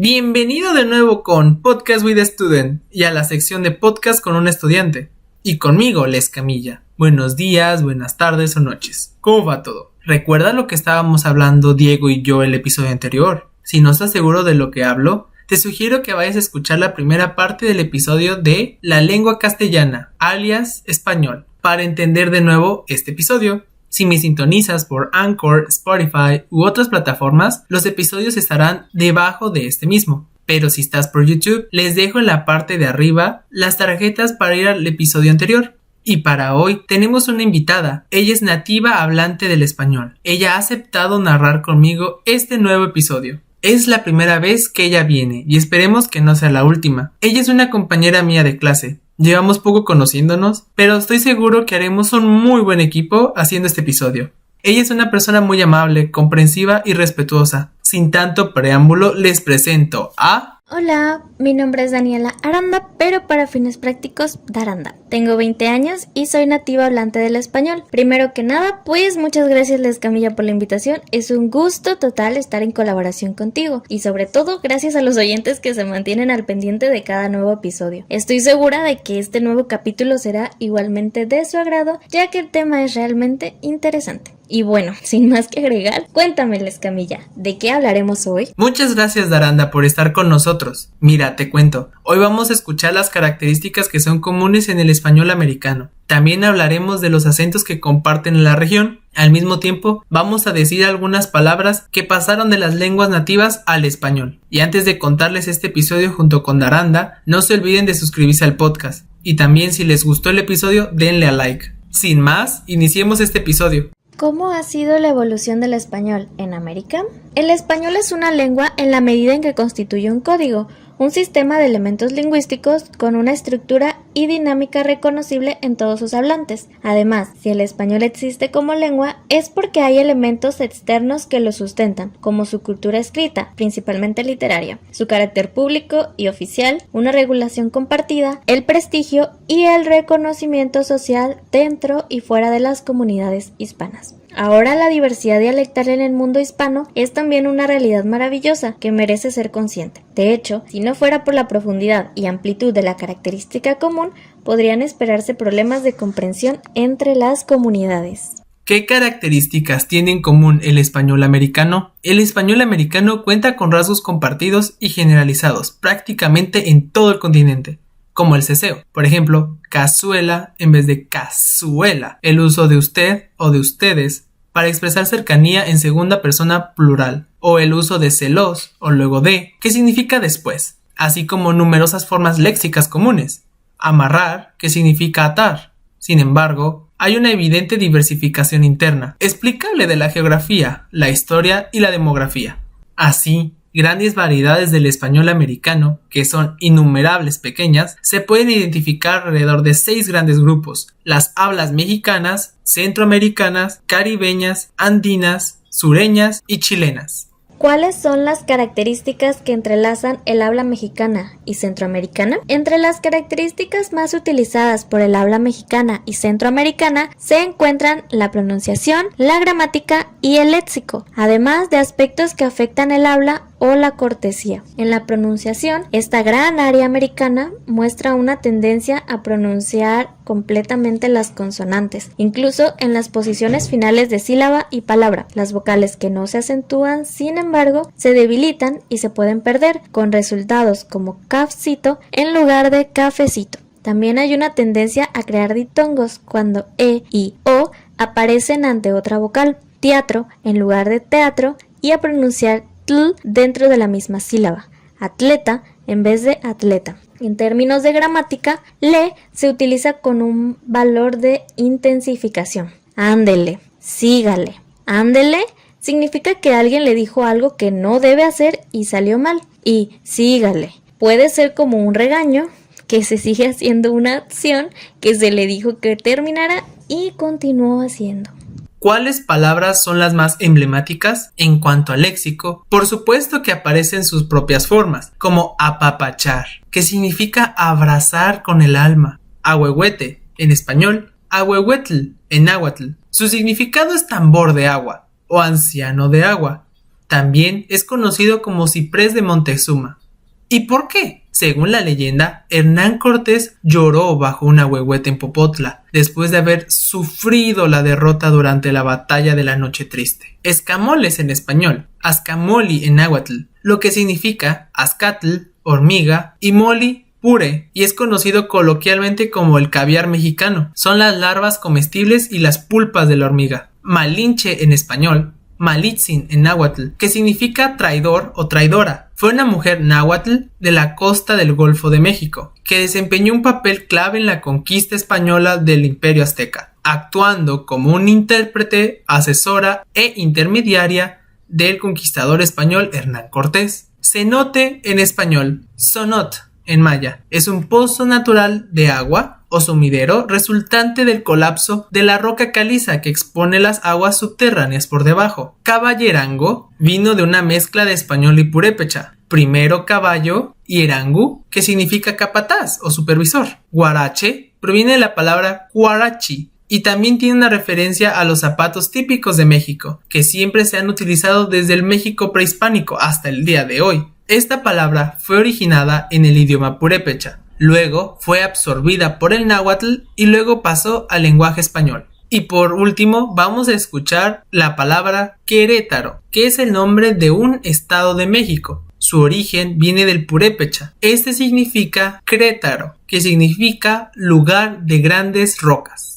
Bienvenido de nuevo con Podcast with a Student y a la sección de Podcast con un estudiante. Y conmigo, Les Camilla. Buenos días, buenas tardes o noches. ¿Cómo va todo? ¿Recuerda lo que estábamos hablando Diego y yo el episodio anterior? Si no estás seguro de lo que hablo, te sugiero que vayas a escuchar la primera parte del episodio de La lengua castellana, alias español, para entender de nuevo este episodio. Si me sintonizas por Anchor, Spotify u otras plataformas, los episodios estarán debajo de este mismo. Pero si estás por YouTube, les dejo en la parte de arriba las tarjetas para ir al episodio anterior. Y para hoy tenemos una invitada. Ella es nativa hablante del español. Ella ha aceptado narrar conmigo este nuevo episodio. Es la primera vez que ella viene y esperemos que no sea la última. Ella es una compañera mía de clase. Llevamos poco conociéndonos, pero estoy seguro que haremos un muy buen equipo haciendo este episodio. Ella es una persona muy amable, comprensiva y respetuosa. Sin tanto preámbulo, les presento a... Hola, mi nombre es Daniela Aranda, pero para fines prácticos, Daranda. Tengo 20 años y soy nativa hablante del español. Primero que nada, pues muchas gracias Les Camilla por la invitación. Es un gusto total estar en colaboración contigo y sobre todo gracias a los oyentes que se mantienen al pendiente de cada nuevo episodio. Estoy segura de que este nuevo capítulo será igualmente de su agrado, ya que el tema es realmente interesante. Y bueno, sin más que agregar, cuéntame Les Camilla, ¿de qué hablaremos hoy? Muchas gracias Daranda por estar con nosotros. Mira, te cuento, hoy vamos a escuchar las características que son comunes en el español americano. También hablaremos de los acentos que comparten en la región. Al mismo tiempo, vamos a decir algunas palabras que pasaron de las lenguas nativas al español. Y antes de contarles este episodio junto con Daranda, no se olviden de suscribirse al podcast. Y también si les gustó el episodio, denle a like. Sin más, iniciemos este episodio. ¿Cómo ha sido la evolución del español en América? El español es una lengua en la medida en que constituye un código, un sistema de elementos lingüísticos con una estructura y dinámica reconocible en todos sus hablantes. Además, si el español existe como lengua, es porque hay elementos externos que lo sustentan, como su cultura escrita, principalmente literaria, su carácter público y oficial, una regulación compartida, el prestigio y el reconocimiento social dentro y fuera de las comunidades hispanas. Ahora la diversidad dialectal en el mundo hispano es también una realidad maravillosa que merece ser consciente. De hecho, si no fuera por la profundidad y amplitud de la característica común, podrían esperarse problemas de comprensión entre las comunidades. ¿Qué características tiene en común el español americano? El español americano cuenta con rasgos compartidos y generalizados prácticamente en todo el continente, como el ceseo, por ejemplo, cazuela en vez de cazuela, el uso de usted o de ustedes para expresar cercanía en segunda persona plural, o el uso de celos o luego de, que significa después, así como numerosas formas léxicas comunes. Amarrar, que significa atar. Sin embargo, hay una evidente diversificación interna, explicable de la geografía, la historia y la demografía. Así, grandes variedades del español americano, que son innumerables pequeñas, se pueden identificar alrededor de 6 grandes grupos: las hablas mexicanas, centroamericanas, caribeñas, andinas, sureñas y chilenas. ¿Cuáles son las características que entrelazan el habla mexicana y centroamericana? Entre las características más utilizadas por el habla mexicana y centroamericana se encuentran la pronunciación, la gramática y el léxico, además de aspectos que afectan el habla o la cortesía. En la pronunciación, esta gran área americana muestra una tendencia a pronunciar completamente las consonantes, incluso en las posiciones finales de sílaba y palabra. Las vocales que no se acentúan, sin embargo, se debilitan y se pueden perder, con resultados como cafcito en lugar de cafecito. También hay una tendencia a crear diptongos cuando e y o aparecen ante otra vocal, teatro en lugar de teatro, y a pronunciar tl dentro de la misma sílaba, atleta en vez de atleta. En términos de gramática, le se utiliza con un valor de intensificación. Ándele, sígale. Ándele significa que alguien le dijo algo que no debe hacer y salió mal. Y sígale puede ser como un regaño, que se sigue haciendo una acción que se le dijo que terminara y continuó haciendo. ¿Cuáles palabras son las más emblemáticas? En cuanto al léxico, por supuesto que aparecen sus propias formas, como apapachar, que significa abrazar con el alma, ahuehuete, en español, ahuehuetl, en náhuatl. Su significado es tambor de agua, o anciano de agua, También es conocido como ciprés de Montezuma. ¿Y por qué? Según la leyenda, Hernán Cortés lloró bajo un ahuehuete en Popotla, después de haber sufrido la derrota durante la batalla de la Noche Triste. Escamoles en español, azcamoli en náhuatl, lo que significa azcatl, hormiga, y moli, pure, y es conocido coloquialmente como el caviar mexicano. Son las larvas comestibles y las pulpas de la hormiga. Malinche en español, Malitzin en náhuatl, que significa traidor o traidora. Fue una mujer náhuatl de la costa del Golfo de México, que desempeñó un papel clave en la conquista española del Imperio Azteca, actuando como un intérprete, asesora e intermediaria del conquistador español Hernán Cortés. Cenote en español, sonot en maya, es un pozo natural de agua o sumidero resultante del colapso de la roca caliza que expone las aguas subterráneas por debajo. Caballerango vino de una mezcla de español y purépecha. Primero caballo y erangu, que significa capataz o supervisor. Guarache proviene de la palabra guarachi y también tiene una referencia a los zapatos típicos de México, que siempre se han utilizado desde el México prehispánico hasta el día de hoy. Esta palabra fue originada en el idioma purépecha, luego fue absorbida por el náhuatl y luego pasó al lenguaje español. Y por último vamos a escuchar la palabra Querétaro, que es el nombre de un estado de México. Su origen viene del purépecha. Este significa Crétaro, que significa lugar de grandes rocas.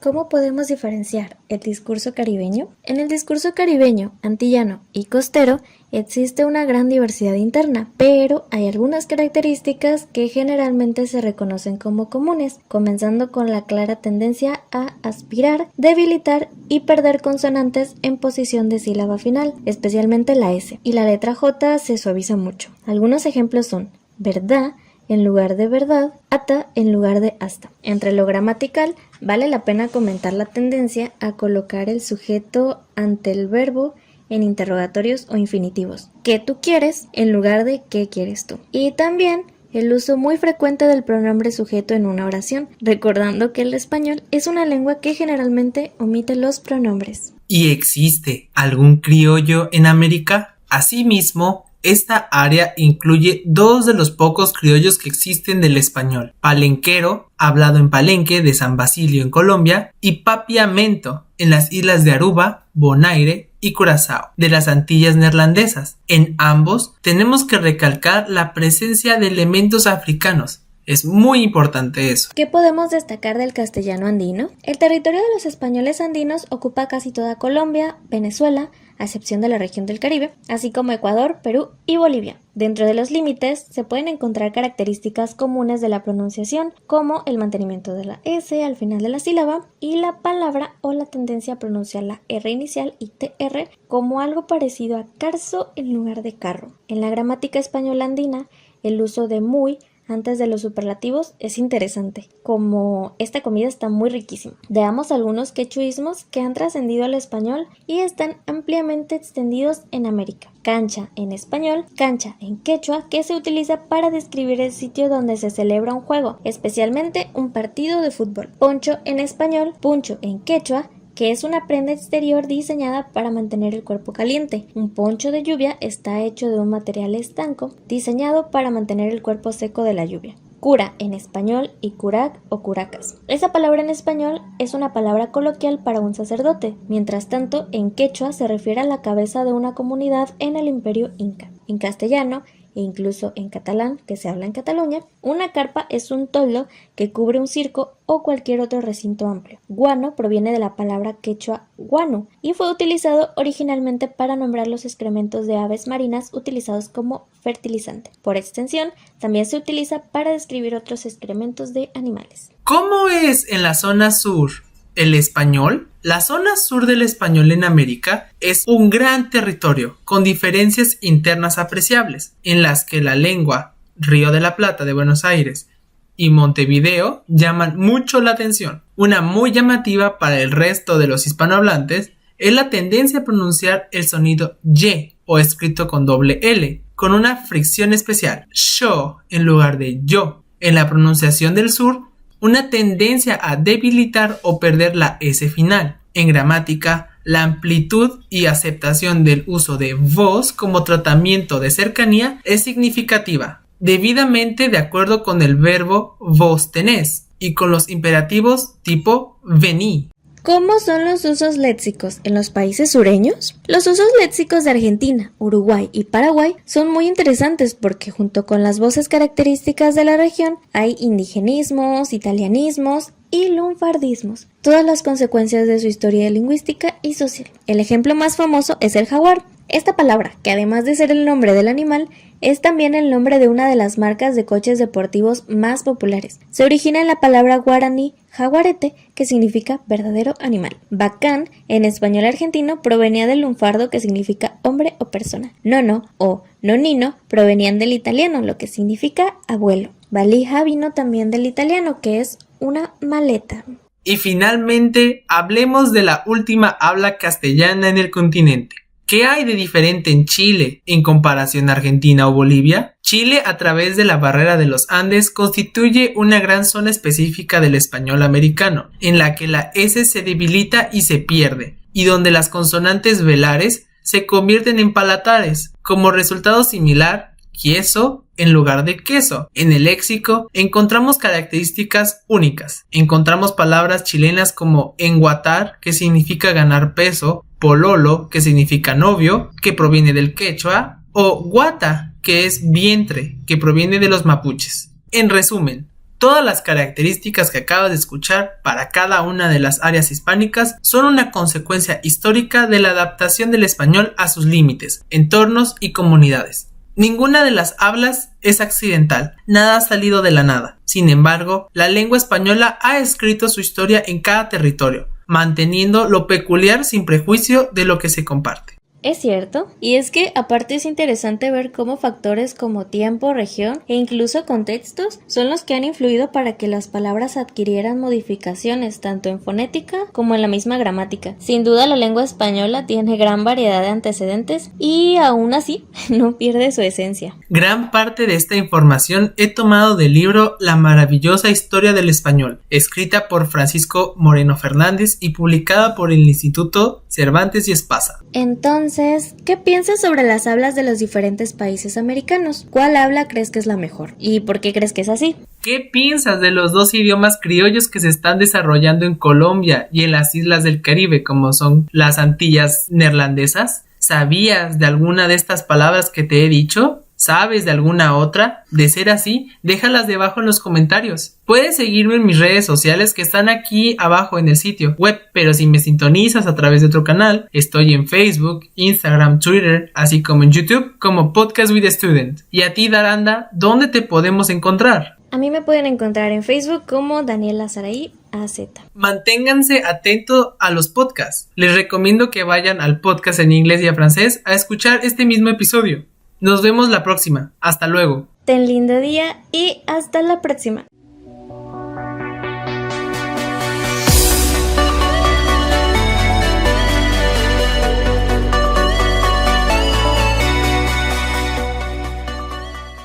¿Cómo podemos diferenciar el discurso caribeño? En el discurso caribeño, antillano y costero existe una gran diversidad interna, pero hay algunas características que generalmente se reconocen como comunes, comenzando con la clara tendencia a aspirar, debilitar y perder consonantes en posición de sílaba final, especialmente la S, y la letra J se suaviza mucho. Algunos ejemplos son verdad en lugar de verdad, ata en lugar de hasta. Entre lo gramatical, vale la pena comentar la tendencia a colocar el sujeto ante el verbo en interrogatorios o infinitivos. ¿Qué tú quieres? En lugar de ¿qué quieres tú? Y también el uso muy frecuente del pronombre sujeto en una oración, recordando que el español es una lengua que generalmente omite los pronombres. ¿Y existe algún criollo en América? Asimismo, esta área incluye dos de los pocos criollos que existen del español: palenquero, hablado en Palenque de San Basilio en Colombia, y papiamento en las islas de Aruba, Bonaire y Curazao de las Antillas Neerlandesas. En ambos tenemos que recalcar la presencia de elementos africanos. Es muy importante eso. ¿Qué podemos destacar del castellano andino? El territorio de los españoles andinos ocupa casi toda Colombia, Venezuela, a excepción de la región del Caribe, así como Ecuador, Perú y Bolivia. Dentro de los límites se pueden encontrar características comunes de la pronunciación, como el mantenimiento de la S al final de la sílaba y la palabra o la tendencia a pronunciar la R inicial y TR como algo parecido a carzo en lugar de carro. En la gramática española andina, el uso de muy antes de los superlativos es interesante, como esta comida está muy riquísima. Veamos algunos quechuismos que han trascendido al español y están ampliamente extendidos en América. Cancha en español, cancha en quechua, que se utiliza para describir el sitio donde se celebra un juego, especialmente un partido de fútbol. Poncho en español, puncho en quechua, que es una prenda exterior diseñada para mantener el cuerpo caliente. Un poncho de lluvia está hecho de un material estanco diseñado para mantener el cuerpo seco de la lluvia. Cura en español y curac o curacas. Esa palabra en español es una palabra coloquial para un sacerdote. Mientras tanto, en quechua se refiere a la cabeza de una comunidad en el Imperio Inca. En castellano, e incluso en catalán, que se habla en Cataluña, una carpa es un toldo que cubre un circo o cualquier otro recinto amplio. Guano proviene de la palabra quechua guano y fue utilizado originalmente para nombrar los excrementos de aves marinas utilizados como fertilizante. Por extensión, también se utiliza para describir otros excrementos de animales. ¿Cómo es en la zona sur el español? La zona sur del español en América es un gran territorio con diferencias internas apreciables, en las que la lengua Río de la Plata de Buenos Aires y Montevideo llaman mucho la atención. Una muy llamativa para el resto de los hispanohablantes es la tendencia a pronunciar el sonido Y o escrito con doble L, con una fricción especial, yo en lugar de yo. En la pronunciación del sur, una tendencia a debilitar o perder la S final. En gramática, la amplitud y aceptación del uso de vos como tratamiento de cercanía es significativa, debidamente de acuerdo con el verbo vos tenés y con los imperativos tipo vení. ¿Cómo son los usos léxicos en los países sureños? Los usos léxicos de Argentina, Uruguay y Paraguay son muy interesantes porque junto con las voces características de la región hay indigenismos, italianismos y lunfardismos, todas las consecuencias de su historia lingüística y social. El ejemplo más famoso es el jaguar. Esta palabra, que además de ser el nombre del animal, es también el nombre de una de las marcas de coches deportivos más populares. Se origina en la palabra guaraní jaguarete, que significa verdadero animal. Bacán, en español argentino, provenía del lunfardo, que significa hombre o persona. Nono o nonino provenían del italiano, lo que significa abuelo. Valija vino también del italiano, que es una maleta. Y finalmente, hablemos de la última habla castellana en el continente. ¿Qué hay de diferente en Chile en comparación a Argentina o Bolivia? Chile, a través de la barrera de los Andes, constituye una gran zona específica del español americano, en la que la S se debilita y se pierde, y donde las consonantes velares se convierten en palatares, como resultado similar, queso en lugar de queso. En el léxico encontramos características únicas. Encontramos palabras chilenas como enguatar, que significa ganar peso, pololo, que significa novio, que proviene del quechua, o guata, que es vientre, que proviene de los mapuches. En resumen, todas las características que acabas de escuchar para cada una de las áreas hispánicas son una consecuencia histórica de la adaptación del español a sus límites, entornos y comunidades. Ninguna de las hablas es accidental, nada ha salido de la nada. Sin embargo, la lengua española ha escrito su historia en cada territorio, manteniendo lo peculiar sin prejuicio de lo que se comparte. Es cierto, y es que aparte es interesante ver cómo factores como tiempo, región e incluso contextos son los que han influido para que las palabras adquirieran modificaciones tanto en fonética como en la misma gramática. Sin duda la lengua española tiene gran variedad de antecedentes y aún así no pierde su esencia. Gran parte de esta información he tomado del libro La maravillosa historia del español, escrita por Francisco Moreno Fernández y publicada por el Instituto Cervantes y Espasa. Entonces, ¿qué piensas sobre las hablas de los diferentes países americanos? ¿Cuál habla crees que es la mejor? ¿Y por qué crees que es así? ¿Qué piensas de los dos idiomas criollos que se están desarrollando en Colombia y en las islas del Caribe, como son las Antillas neerlandesas? ¿Sabías de alguna de estas palabras que te he dicho? ¿Sabes de alguna otra? De ser así, déjalas debajo en los comentarios. Puedes seguirme en mis redes sociales que están aquí abajo en el sitio web, pero si me sintonizas a través de otro canal, estoy en Facebook, Instagram, Twitter, así como en YouTube como Podcast with a Student. Y a ti, Daranda, ¿dónde te podemos encontrar? A mí me pueden encontrar en Facebook como Daniela Saraí AZ. Manténganse atentos a los podcasts. Les recomiendo que vayan al podcast en inglés y a francés a escuchar este mismo episodio. Nos vemos la próxima. Hasta luego. Ten lindo día y hasta la próxima.